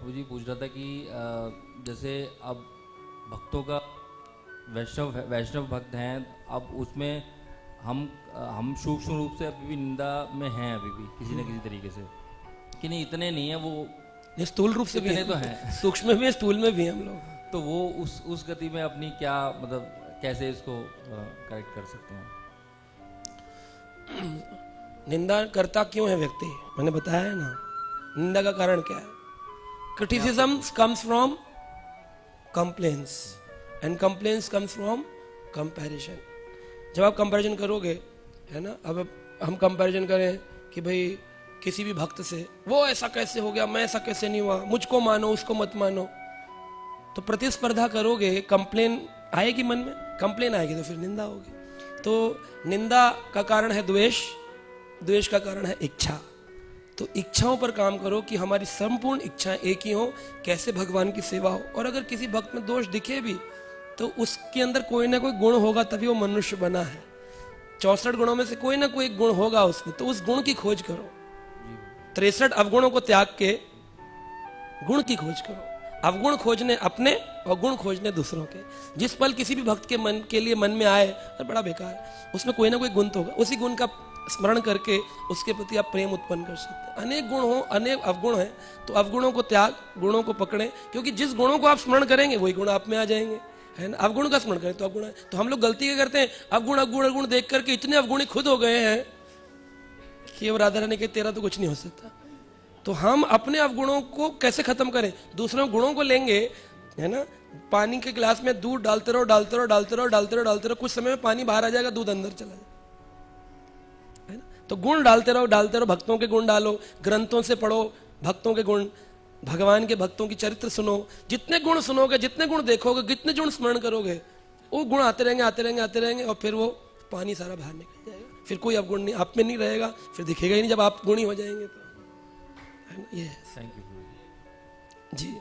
मुझे पूछ रहा था कि जैसे अब भक्तों का वैष्णव भक्त हैं, अब उसमें हम सूक्ष्म रूप से अभी भी निंदा में हैं, अभी भी किसी न किसी तरीके से, कि नहीं इतने नहीं है वो, ये स्थूल रूप से भी इतने तो हैं। सूक्ष्म में भी है, स्थूल में भी हैं हम लोग। तो वो उस गति में अपनी क्या मतलब कैसे इसको करेक्ट कर सकते हैं? निंदा करता क्यों है व्यक्ति, मैंने बताया है ना, निंदा का कारण क्या है? Criticism comes from complaints and complaints comes from comparison. जब आप कंपैरिजन करोगे, है ना, अब हम कंपैरिजन करें कि भाई किसी भी भक्त से, वो ऐसा कैसे हो गया, मैं ऐसा कैसे नहीं हुआ, मुझको मानो उसको मत मानो, तो प्रतिस्पर्धा करोगे, कंप्लेन आएगी मन में, कंप्लेन आएगी तो फिर निंदा होगी। तो निंदा का कारण है द्वेष, द्वेष का कारण है इच्छा। तो इच्छाओं पर काम करो कि हमारी संपूर्ण इच्छाएं एक ही हो, कैसे भगवान की सेवा हो। और अगर किसी भक्त में दोष दिखे भी तो उसके अंदर कोई ना कोई गुण होगा, तभी वो मनुष्य बना है। 64 गुणों में से कोई ना कोई गुण होगा उसमें, तो उस गुण की खोज करो। 63 अवगुणों को त्याग के गुण की खोज करो। अवगुण खोजने अपने और गुण खोजने दूसरों के। जिस पल किसी भी भक्त के मन के लिए मन में आए तो बड़ा बेकार है, उसमें कोई ना कोई गुण तो होगा, उसी गुण का स्मरण करके उसके प्रति आप प्रेम उत्पन्न कर सकते हैं। अनेक गुण हो, अनेक अवगुण है, तो अवगुणों को त्याग, गुणों को पकड़ें, क्योंकि जिस गुणों को आप स्मरण करेंगे वही गुण आप में आ जाएंगे, है ना। अवगुण का स्मरण करें तो अवगुण है। तो हम लोग गलती क्या करते हैं, अवगुण अवगुण अवगुण देख करके इतने अवगुणी खुद हो गए हैं कि अब राधा रानी के तेरा तो कुछ नहीं हो सकता। तो हम अपने अवगुणों को कैसे खत्म करें, दूसरों गुणों को लेंगे, है ना। पानी के गिलास में दूध डालते रहो डालते रहो डालते रहो डालते रहो डालते रहो, कुछ समय में पानी बाहर आ जाएगा, दूध अंदर चला जाएगा, है ना। तो गुण डालते रहो डालते रहो, भक्तों के गुण डालो, ग्रंथों से पढ़ो भक्तों के गुण, भगवान के भक्तों की चरित्र सुनो। जितने गुण सुनोगे, जितने गुण देखोगे, जितने गुण स्मरण करोगे, वो गुण आते रहेंगे आते रहेंगे आते रहेंगे, और फिर वो पानी सारा बाहर निकल जाएगा। फिर कोई अवगुण नहीं आप में नहीं रहेगा, फिर दिखेगा ही नहीं जब आप गुणी हो जाएंगे तो, है ना। ये थैंक यू जी।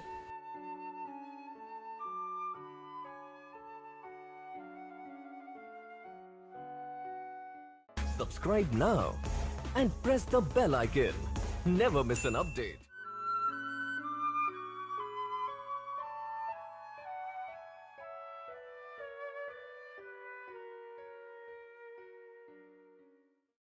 Subscribe now and press the bell icon. Never miss an update.